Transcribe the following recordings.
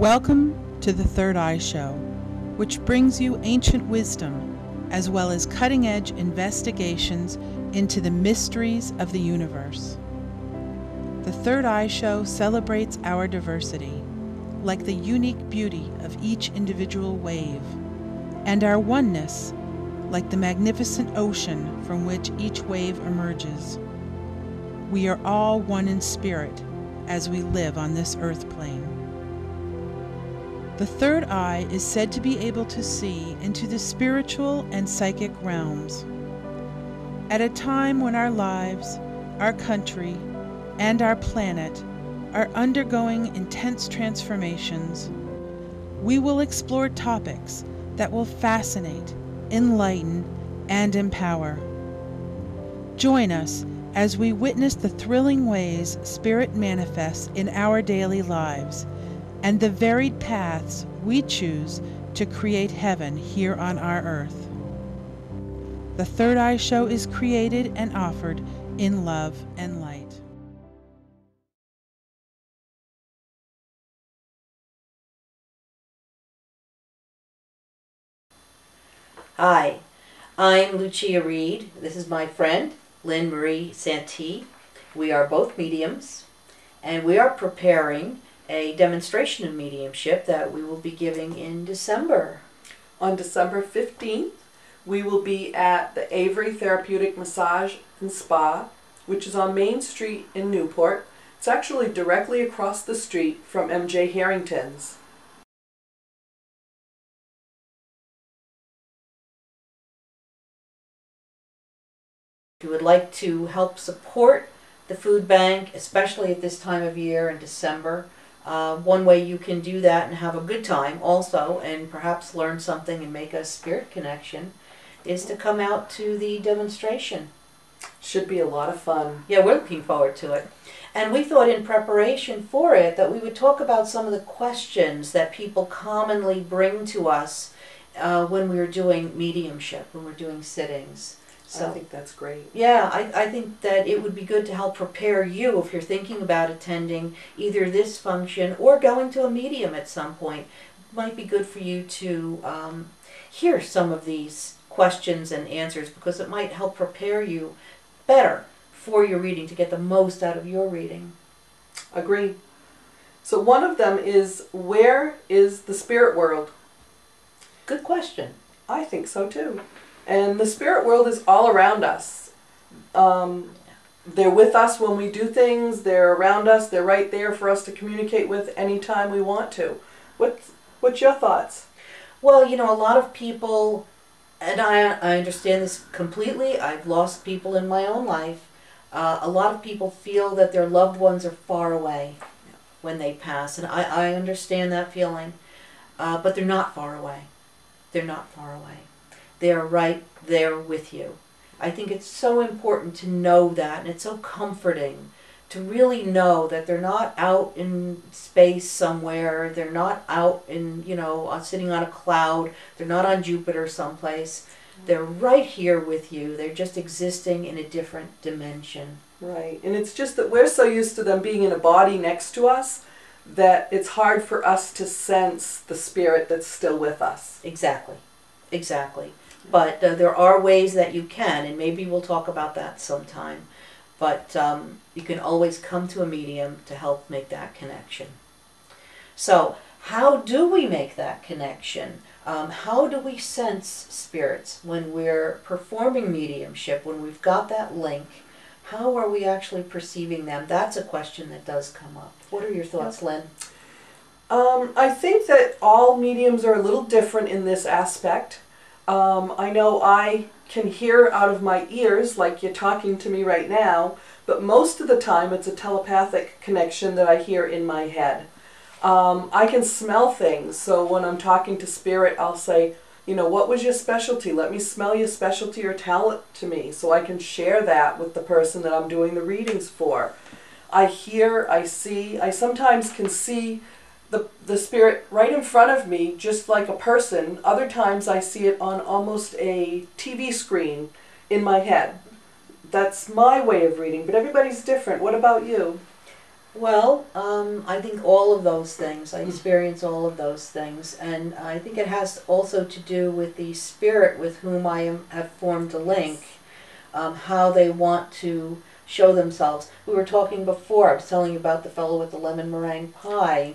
Welcome to the Third Eye Show, which brings you ancient wisdom as well as cutting-edge investigations into the mysteries of the universe. The Third Eye Show celebrates our diversity, like the unique beauty of each individual wave, and our oneness, like the magnificent ocean from which each wave emerges. We are all one in spirit as we live on this earth plane. The third eye is said to be able to see into the spiritual and psychic realms. At a time when our lives, our country, and our planet are undergoing intense transformations, we will explore topics that will fascinate, enlighten, and empower. Join us as we witness the thrilling ways Spirit manifests in our daily lives and the varied paths we choose to create heaven here on our earth. The Third Eye Show is created and offered in love and light. Hi, I'm Lucia Reed. This is my friend, Lynn Marie Santy. We are both mediums, and we are preparing a demonstration of mediumship that we will be giving in December. On December 15th, we will be at the Avery Therapeutic Massage and Spa, which is on Main Street in Newport. It's actually directly across the street from MJ Harrington's. If you would like to help support the food bank, especially at this time of year in December, one way you can do that and have a good time also, and perhaps learn something and make a spirit connection, is to come out to the demonstration. Should be a lot of fun. Yeah, we're looking forward to it. And we thought in preparation for it that we would talk about some of the questions that people commonly bring to us when we're doing mediumship, when we're doing sittings. So, I think that's great. Yeah, I think that it would be good to help prepare you if you're thinking about attending either this function or going to a medium at some point. It might be good for you to hear some of these questions and answers, because it might help prepare you better for your reading, to get the most out of your reading. Agree. So one of them is, where is the spirit world? Good question. I think so too. And the spirit world is all around us. They're with us when we do things. They're around us. They're right there for us to communicate with anytime we want to. What's your thoughts? Well, you know, a lot of people, and I understand this completely. I've lost people in my own life. A lot of people feel that their loved ones are far away when they pass. And I understand that feeling. But they're not far away. They're not far away. They're right there with you. I think it's so important to know that, and it's so comforting to really know that they're not out in space somewhere. They're not out in, sitting on a cloud. They're not on Jupiter someplace. They're right here with you. They're just existing in a different dimension. Right. And it's just that we're so used to them being in a body next to us that it's hard for us to sense the spirit that's still with us. Exactly. Exactly. But there are ways that you can, and maybe we'll talk about that sometime. But you can always come to a medium to help make that connection. So, how do we make that connection? How do we sense spirits when we're performing mediumship, when we've got that link? How are we actually perceiving them? That's a question that does come up. What are your thoughts, Lynn? I think that all mediums are a little different in this aspect. I know I can hear out of my ears like you're talking to me right now, but most of the time it's a telepathic connection that I hear in my head. I can smell things, so when I'm talking to spirit, I'll say, what was your specialty? Let me smell your specialty or tell it to me so I can share that with the person that I'm doing the readings for. I hear, I see, I sometimes can see the spirit right in front of me, just like a person. Other times I see it on almost a TV screen in my head. That's my way of reading, but everybody's different. What about you? Well, I think all of those things. I experience all of those things, and I think it has also to do with the spirit with whom have formed a link, how they want to show themselves. We were talking before, I was telling you about the fellow with the lemon meringue pie,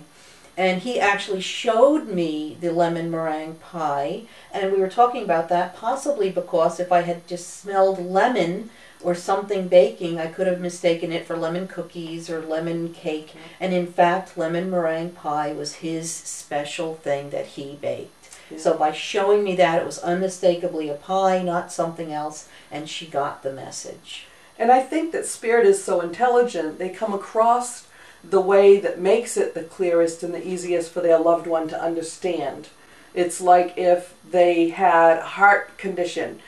and he actually showed me the lemon meringue pie, and we were talking about that possibly because if I had just smelled lemon or something baking, I could have mistaken it for lemon cookies or lemon cake, and in fact lemon meringue pie was his special thing that he baked. Yeah. So by showing me that, it was unmistakably a pie, not something else, and she got the message. And I think that spirit is so intelligent, they come across the way that makes it the clearest and the easiest for their loved one to understand. It's like if they had a heart condition.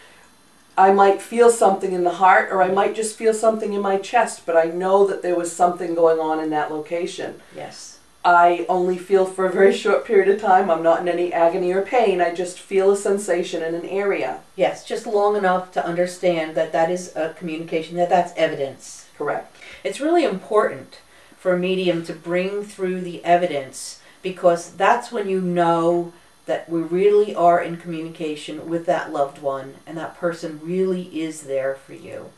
I might feel something in the heart, or I might just feel something in my chest, but I know that there was something going on in that location. Yes. I only feel for a very short period of time. I'm not in any agony or pain. I just feel a sensation in an area. Yes, just long enough to understand that that is a communication, that that's evidence. Correct. It's really important for a medium to bring through the evidence, because that's when you know that we really are in communication with that loved one and that person really is there for you.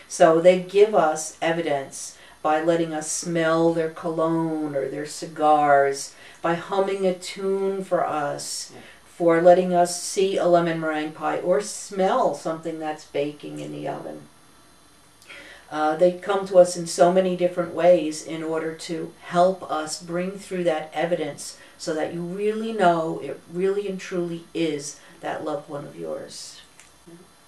So they give us evidence by letting us smell their cologne or their cigars, by humming a tune for us, for letting us see a lemon meringue pie or smell something that's baking in the oven. They come to us in so many different ways in order to help us bring through that evidence so that you really know it really and truly is that loved one of yours.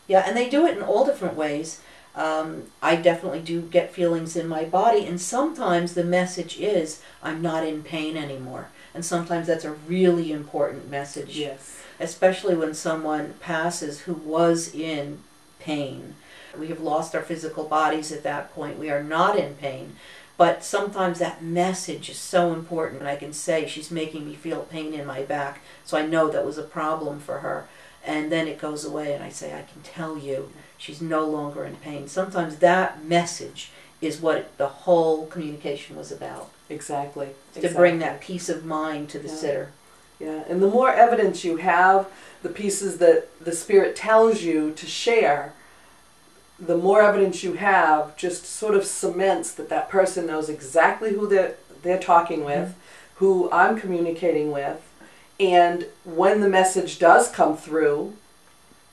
Yeah, and they do it in all different ways. I definitely do get feelings in my body, and sometimes the message is, I'm not in pain anymore. And sometimes that's a really important message. Yes. Especially when someone passes who was in pain. We have lost our physical bodies at that point. We are not in pain. But sometimes that message is so important. I can say, she's making me feel pain in my back, so I know that was a problem for her. And then it goes away, and I say, I can tell you, she's no longer in pain. Sometimes that message is what the whole communication was about. Exactly. To bring that peace of mind to the sitter. Yeah, and the more evidence you have, the pieces that the Spirit tells you to share, the more evidence you have just sort of cements that that person knows exactly who they're talking with, who I'm communicating with, and when the message does come through,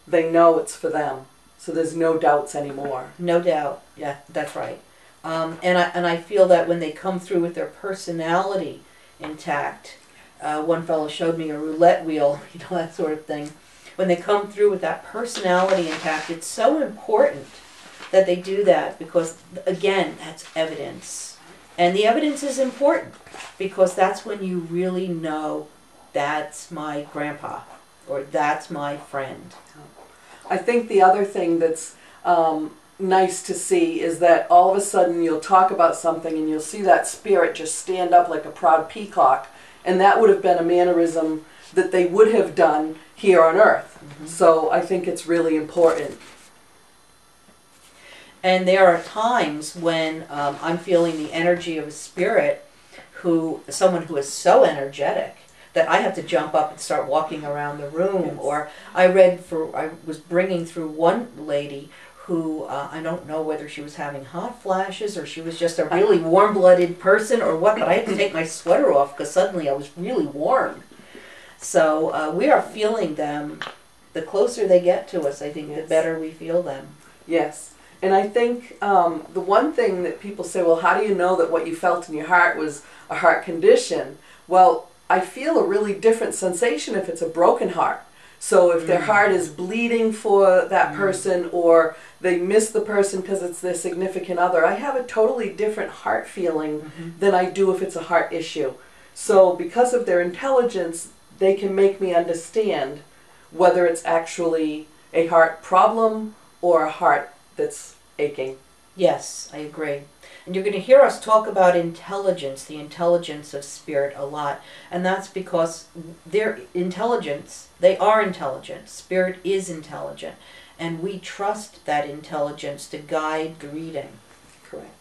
they know it's for them. So there's no doubts anymore. No doubt. Yeah, that's right. And I feel that when they come through with their personality intact, one fellow showed me a roulette wheel, you know, that sort of thing. When they come through with that personality intact, it's so important that they do that because, again, that's evidence. And the evidence is important because that's when you really know that's my grandpa or that's my friend. I think the other thing that's nice to see is that all of a sudden you'll talk about something and you'll see that spirit just stand up like a proud peacock, and that would have been a mannerism that they would have done here on earth. So I think it's really important. And there are times when I'm feeling the energy of a spirit, someone who is so energetic that I have to jump up and start walking around the room. Yes. Or I was bringing through one lady who, I don't know whether she was having hot flashes or she was just a really warm-blooded person or what, but I had to take my sweater off because suddenly I was really warm. So we are feeling them. The closer they get to us, I think, the better we feel them. Yes. And I think the one thing that people say, well, how do you know that what you felt in your heart was a heart condition? Well, I feel a really different sensation if it's a broken heart. So if their heart is bleeding for that person or they miss the person because it's their significant other, I have a totally different heart feeling than I do if it's a heart issue. So because of their intelligence, they can make me understand whether it's actually a heart problem or a heart that's aching. Yes, I agree. And you're going to hear us talk about intelligence, the intelligence of spirit a lot. And that's because their intelligence, they are intelligent. Spirit is intelligent. And we trust that intelligence to guide the reading. Correct.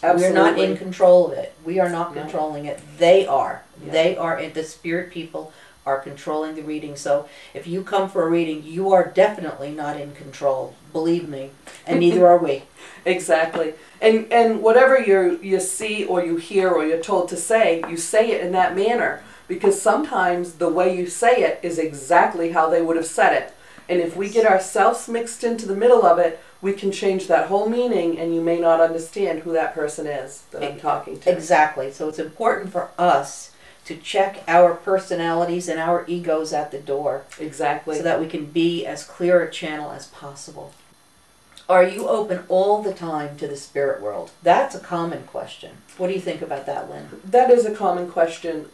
Absolutely. We're not in control of it. We are not No. controlling it. They are. Yeah. They are. The spirit people are controlling the reading. So if you come for a reading, you are definitely not in control. Believe me. And neither are we. Exactly. And whatever you see or you hear or you're told to say, you say it in that manner. Because sometimes the way you say it is exactly how they would have said it. And if we get ourselves mixed into the middle of it, we can change that whole meaning, and you may not understand who that person is that I'm talking to. Exactly. So it's important for us to check our personalities and our egos at the door. Exactly. So that we can be as clear a channel as possible. Are you open all the time to the spirit world? That's a common question. What do you think about that, Lynn? That is a common question.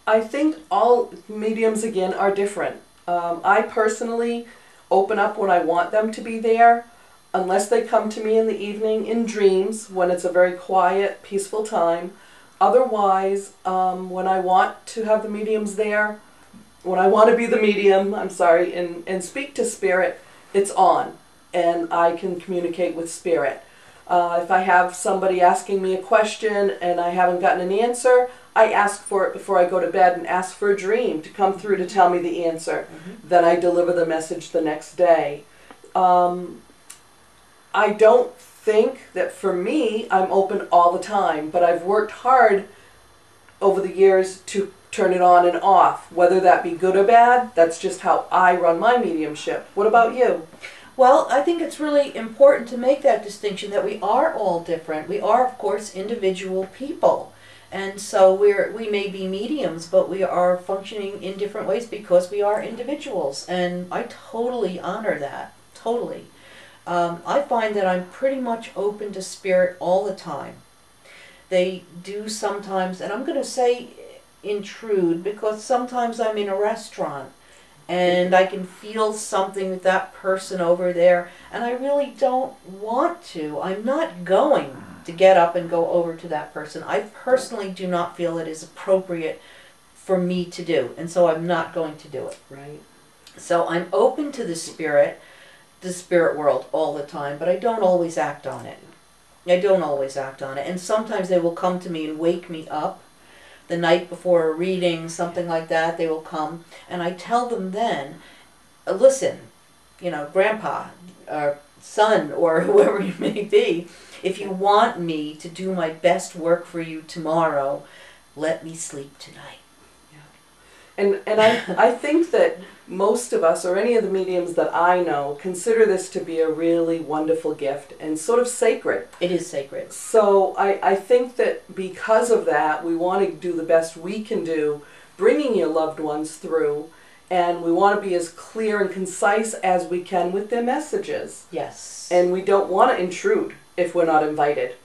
I think all mediums, again, are different. I personally open up when I want them to be there, unless they come to me in the evening in dreams, when it's a very quiet, peaceful time. Otherwise, when I want to have the mediums there, when I want to be the medium, and speak to spirit, it's on, and I can communicate with spirit. If I have somebody asking me a question and I haven't gotten an answer, I ask for it before I go to bed and ask for a dream to come through to tell me the answer. Mm-hmm. Then I deliver the message the next day. I don't think that for me, I'm open all the time, but I've worked hard over the years to turn it on and off. Whether that be good or bad, that's just how I run my mediumship. What about you? Well, I think it's really important to make that distinction that we are all different. We are, of course, individual people. And so we may be mediums, but we are functioning in different ways because we are individuals. And I totally honor that. Totally. I find that I'm pretty much open to spirit all the time. They do sometimes, and I'm going to say intrude, because sometimes I'm in a restaurant and I can feel something with that person over there, and I really don't want to. I'm not going to get up and go over to that person. I personally do not feel it is appropriate for me to do, and so I'm not going to do it. Right. So I'm open to the spirit world all the time, but I don't always act on it. I don't always act on it. And sometimes they will come to me and wake me up the night before a reading, something like that. They will come, and I tell them then, listen, grandpa, or son, or whoever you may be, if you want me to do my best work for you tomorrow, let me sleep tonight. And I think that most of us, or any of the mediums that I know, consider this to be a really wonderful gift and sort of sacred. It is sacred. So I think that because of that, we want to do the best we can do, bringing your loved ones through, and we want to be as clear and concise as we can with their messages. Yes. And we don't want to intrude if we're not invited.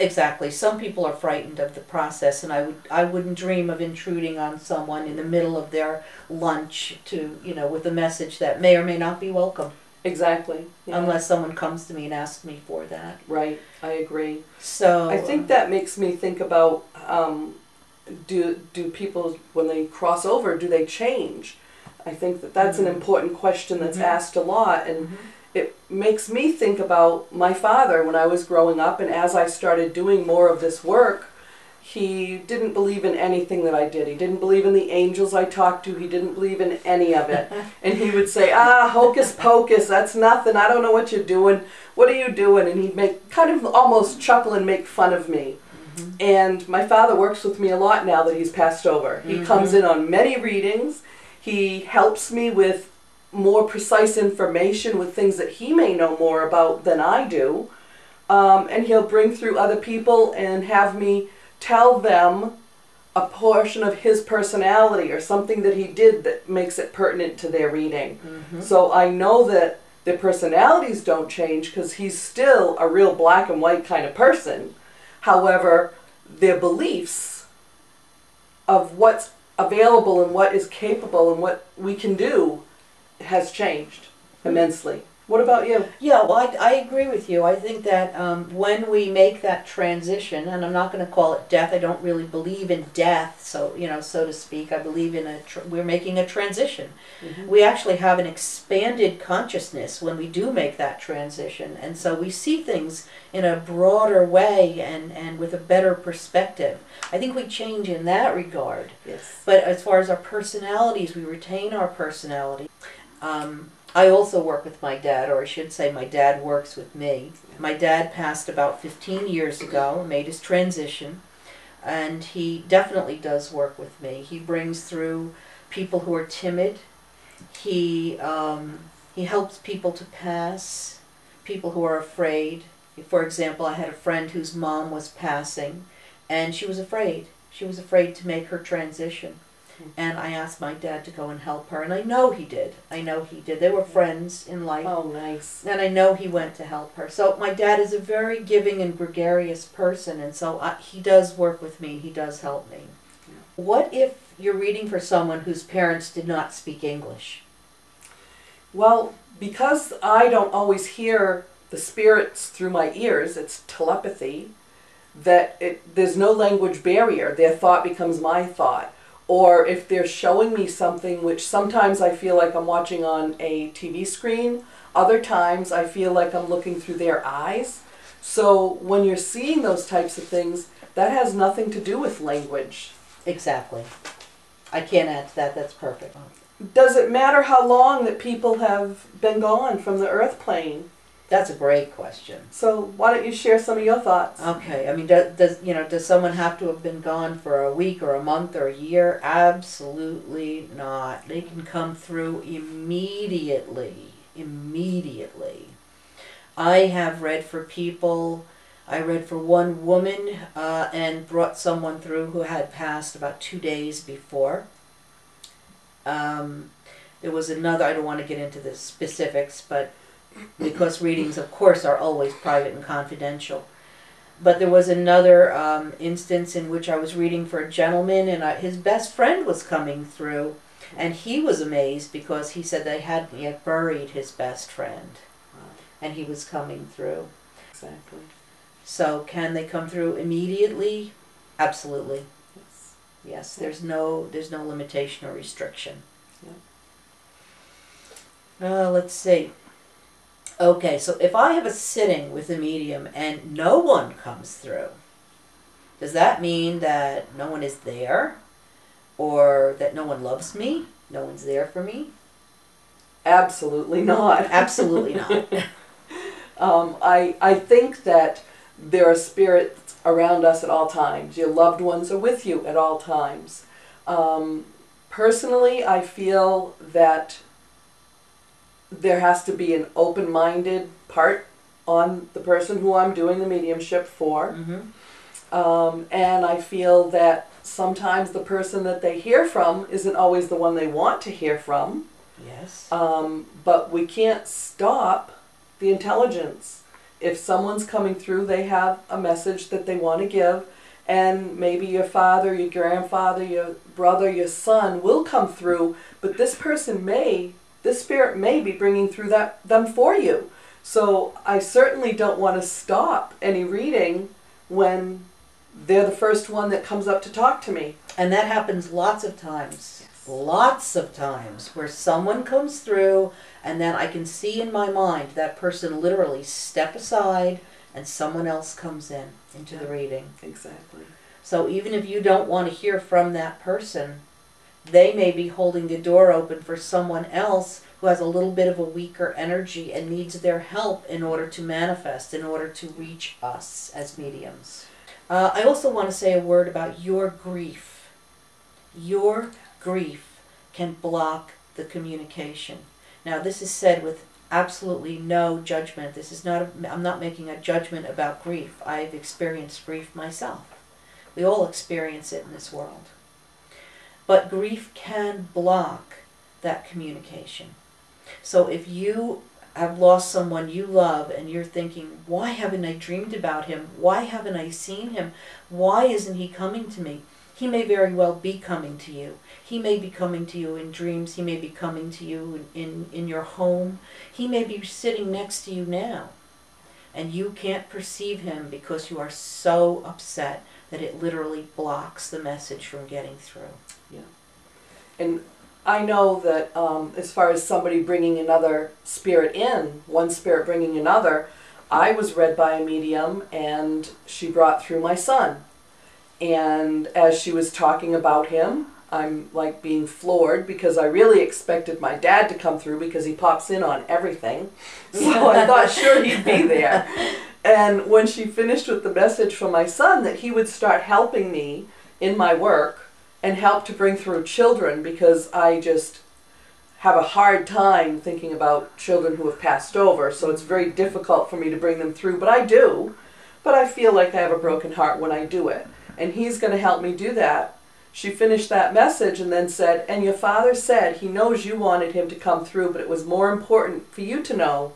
Exactly. Some people are frightened of the process, and I wouldn't dream of intruding on someone in the middle of their lunch with a message that may or may not be welcome. Exactly. Yeah. Unless someone comes to me and asks me for that. Right. I agree. So I think that makes me think about do people, when they cross over, do they change? I think that's an important question that's asked a lot, and it makes me think about my father when I was growing up, and as I started doing more of this work, he didn't believe in anything that I did. He didn't believe in the angels I talked to. He didn't believe in any of it. And he would say, hocus pocus, that's nothing. I don't know what you're doing. What are you doing? And he'd make kind of almost chuckle and make fun of me. And my father works with me a lot now that he's passed over. He comes in on many readings. He helps me with more precise information with things that he may know more about than I do. And he'll bring through other people and have me tell them a portion of his personality or something that he did that makes it pertinent to their reading. So I know that their personalities don't change because he's still a real black and white kind of person. However, their beliefs of what's available and what is capable and what we can do has changed immensely. What about you? Yeah, well, I agree with you. I think that when we make that transition, and I'm not going to call it death, I don't really believe in death, so, so to speak. I believe in we're making a transition. Mm-hmm. We actually have an expanded consciousness when we do make that transition, and so we see things in a broader way and with a better perspective. I think we change in that regard. Yes. But as far as our personalities, we retain our personality. I also work with my dad, or I should say my dad works with me. My dad passed about 15 years ago, made his transition, and he definitely does work with me. He brings through people who are timid. He helps people to pass, people who are afraid. For example, I had a friend whose mom was passing, and she was afraid. She was afraid to make her transition. And I asked my dad to go and help her, and I know he did. They were friends in life. Oh, nice. And I know he went to help her. So my dad is a very giving and gregarious person, and so he does work with me. He does help me. Yeah. What if you're reading for someone whose parents did not speak English? Well, because I don't always hear the spirits through my ears, it's telepathy, there's no language barrier. Their thought becomes my thought. Or if they're showing me something, which sometimes I feel like I'm watching on a TV screen, other times I feel like I'm looking through their eyes. So when you're seeing those types of things, that has nothing to do with language. Exactly. I can't add to that. That's perfect. Does it matter how long that people have been gone from the earth plane? That's a great question. So why don't you share some of your thoughts? Okay, I mean, does someone have to have been gone for a week or a month or a year? Absolutely not. They can come through immediately. Immediately. I have read for people. I read for one woman and brought someone through who had passed about 2 days before. There was another. I don't want to get into the specifics, but because readings, of course, are always private and confidential. But there was another instance in which I was reading for a gentleman, and his best friend was coming through, and he was amazed because he said they hadn't yet buried his best friend, and he was coming through. Exactly. So can they come through immediately? Absolutely. Yes. Yes, there's no limitation or restriction. Yeah. Let's see. Okay, so if I have a sitting with a medium and no one comes through, does that mean that no one is there? Or that no one loves me? No one's there for me? Absolutely not. Absolutely not. I think that there are spirits around us at all times. Your loved ones are with you at all times. Personally, I feel that there has to be an open-minded part on the person who I'm doing the mediumship for. Mm-hmm. And I feel that sometimes the person that they hear from isn't always the one they want to hear from. Yes. But we can't stop the intelligence. If someone's coming through, they have a message that they want to give, and maybe your father, your grandfather, your brother, your son will come through, but this spirit may be bringing through them for you. So I certainly don't want to stop any reading when they're the first one that comes up to talk to me. And that happens lots of times. Yes. Lots of times where someone comes through and then I can see in my mind that person literally step aside and someone else comes into the reading. Exactly. So even if you don't want to hear from that person, they may be holding the door open for someone else who has a little bit of a weaker energy and needs their help in order to manifest, in order to reach us as mediums. I also want to say a word about your grief. Your grief can block the communication. Now, this is said with absolutely no judgment. I'm not making a judgment about grief. I've experienced grief myself. We all experience it in this world. But grief can block that communication. So if you have lost someone you love and you're thinking, why haven't I dreamed about him? Why haven't I seen him? Why isn't he coming to me? He may very well be coming to you. He may be coming to you in dreams. He may be coming to you in your home. He may be sitting next to you now. And you can't perceive him because you are so upset that it literally blocks the message from getting through. Yeah. And I know that as far as somebody bringing another spirit in, one spirit bringing another, I was read by a medium and she brought through my son. And as she was talking about him, I'm like being floored because I really expected my dad to come through because he pops in on everything. So I thought sure he'd be there. And when she finished with the message from my son that he would start helping me in my work and help to bring through children, because I just have a hard time thinking about children who have passed over, so it's very difficult for me to bring them through, but I do. But I feel like I have a broken heart when I do it. And he's going to help me do that. She finished that message and then said, and your father said he knows you wanted him to come through, but it was more important for you to know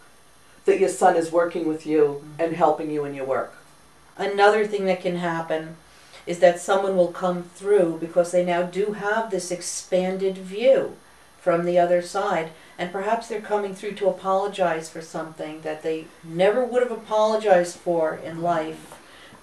that your son is working with you and helping you in your work. Another thing that can happen is that someone will come through because they now do have this expanded view from the other side, and perhaps they're coming through to apologize for something that they never would have apologized for in life.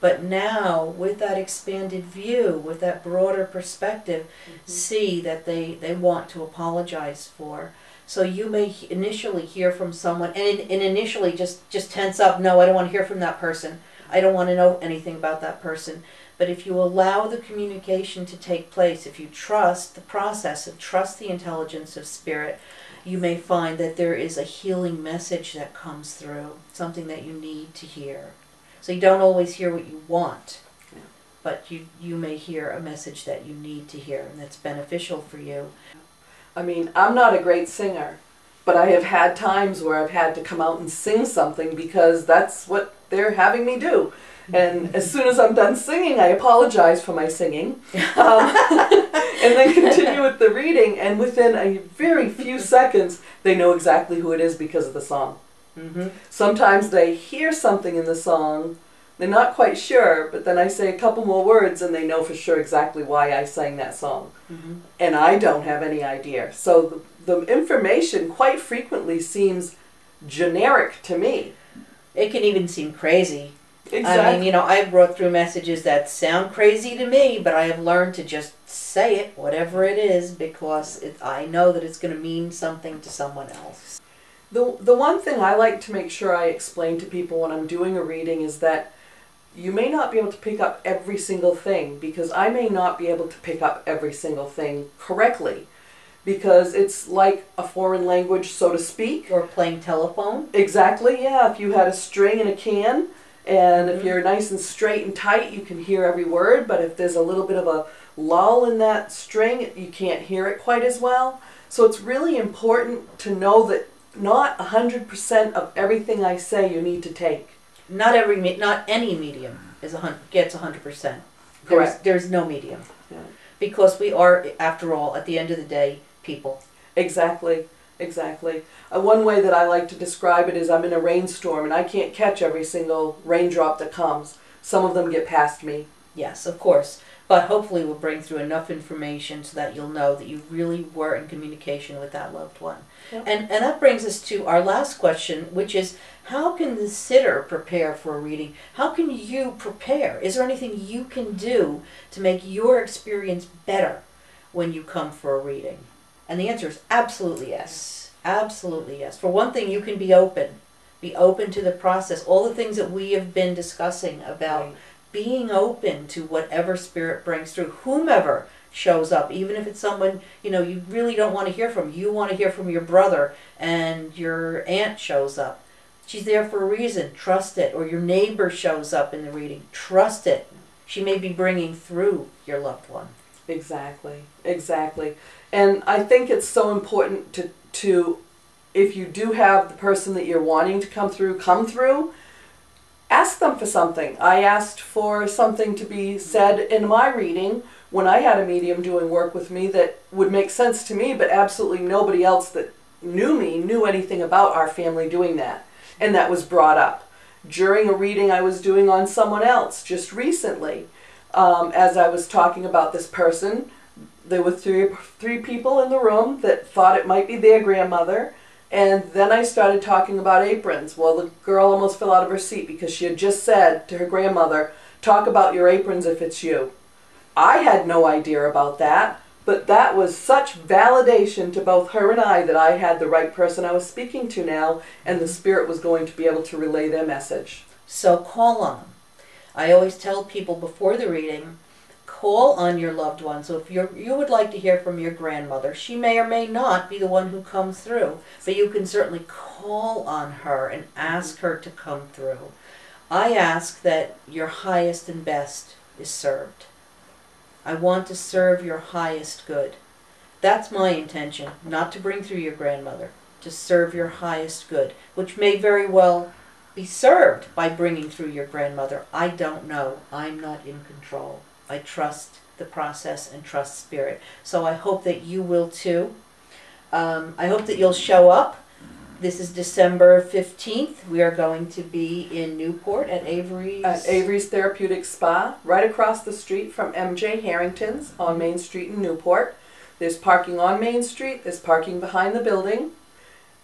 But now, with that expanded view, with that broader perspective, see that they want to apologize for. So you may initially hear from someone, and initially just tense up, no, I don't want to hear from that person. I don't want to know anything about that person. But if you allow the communication to take place, if you trust the process and trust the intelligence of spirit, you may find that there is a healing message that comes through, something that you need to hear. So you don't always hear what you want, but you may hear a message that you need to hear and that's beneficial for you. I mean, I'm not a great singer, but I have had times where I've had to come out and sing something because that's what they're having me do. And as soon as I'm done singing, I apologize for my singing, and then continue with the reading, and within a very few seconds, they know exactly who it is because of the song. Mm-hmm. Sometimes they hear something in the song, they're not quite sure, but then I say a couple more words and they know for sure exactly why I sang that song. Mm-hmm. And I don't have any idea. So the information quite frequently seems generic to me. It can even seem crazy. Exactly. I mean, I've brought through messages that sound crazy to me, but I have learned to just say it, whatever it is, because I know that it's going to mean something to someone else. The one thing I like to make sure I explain to people when I'm doing a reading is that you may not be able to pick up every single thing, because I may not be able to pick up every single thing correctly, because it's like a foreign language, so to speak. Or playing telephone. Exactly, yeah. If you had a string and a can, and if you're nice and straight and tight, you can hear every word, but if there's a little bit of a lull in that string, you can't hear it quite as well. So it's really important to know that not 100% of everything I say you need to take. Not any medium gets 100%. Correct. There's no medium. Yeah. Because we are, after all, at the end of the day, people. Exactly, exactly. One way that I like to describe it is I'm in a rainstorm and I can't catch every single raindrop that comes. Some of them get past me. Yes, of course. But hopefully we'll bring through enough information so that you'll know that you really were in communication with that loved one. Yep. And that brings us to our last question, which is, how can the sitter prepare for a reading? How can you prepare? Is there anything you can do to make your experience better when you come for a reading? And the answer is absolutely yes. Absolutely yes. For one thing, you can be open. Be open to the process. All the things that we have been discussing about being open to whatever spirit brings through, whomever shows up, even if it's someone you really don't want to hear from. You want to hear from your brother and your aunt shows up. She's there for a reason. Trust it. Or your neighbor shows up in the reading. Trust it. She may be bringing through your loved one. Exactly, exactly. And I think it's so important to if you do have the person that you're wanting to come through, ask them for something. I asked for something to be said in my reading when I had a medium doing work with me that would make sense to me, but absolutely nobody else that knew me knew anything about our family doing that. And that was brought up during a reading I was doing on someone else just recently. as I was talking about this person, there were three people in the room that thought it might be their grandmother. And then I started talking about aprons. Well, the girl almost fell out of her seat because she had just said to her grandmother, talk about your aprons if it's you. I had no idea about that, but that was such validation to both her and I that I had the right person I was speaking to now, and the Spirit was going to be able to relay their message. So call on them. I always tell people before the reading, call on your loved one. So if you would like to hear from your grandmother, she may or may not be the one who comes through, but you can certainly call on her and ask her to come through. I ask that your highest and best is served. I want to serve your highest good. That's my intention, not to bring through your grandmother, to serve your highest good, which may very well be served by bringing through your grandmother. I don't know. I'm not in control. I trust the process and trust Spirit. So I hope that you will too. I hope that you'll show up. This is December 15th. We are going to be in Newport at Avery's. At Avery's Therapeutic Spa, right across the street from MJ Harrington's on Main Street in Newport. There's parking on Main Street. There's parking behind the building.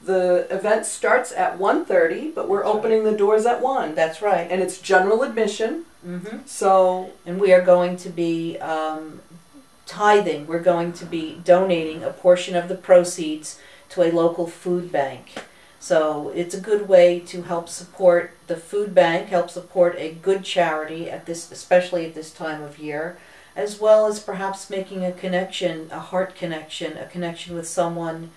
The event starts at 1:30, but we're opening the doors at 1. That's right. And it's general admission. Mm-hmm. So, and we are going to be tithing. We're going to be donating a portion of the proceeds to a local food bank. So it's a good way to help support the food bank, help support a good charity at this, especially at this time of year, as well as perhaps making a connection, a heart connection, a connection with someone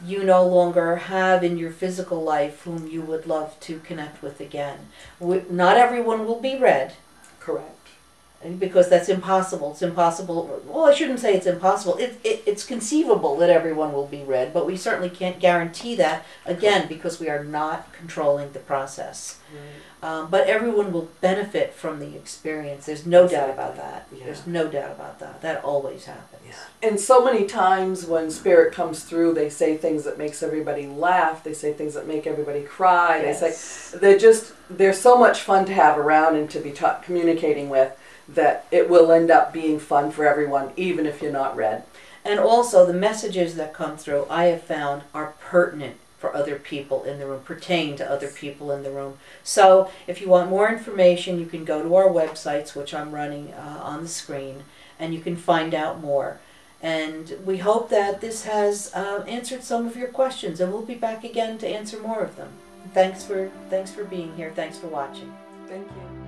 you no longer have in your physical life whom you would love to connect with again. Not everyone will be read. correct. Because that's impossible. It's impossible. Well, I shouldn't say it's impossible. It's conceivable that everyone will be read, but we certainly can't guarantee that, again, because we are not controlling the process. Right. But everyone will benefit from the experience. There's no doubt about that. Yeah. There's no doubt about that. That always happens. Yeah. And so many times when Spirit comes through, they say things that makes everybody laugh. They say things that make everybody cry. Yes. They say they're so much fun to have around and to be communicating with, that it will end up being fun for everyone, even if you're not read. And also the messages that come through, I have found, are pertinent for other people in the room, pertain to other people in the room. So if you want more information, you can go to our websites, which I'm running on the screen, and you can find out more. And we hope that this has answered some of your questions, and we'll be back again to answer more of them. Thanks for being here. Thanks for watching. Thank you.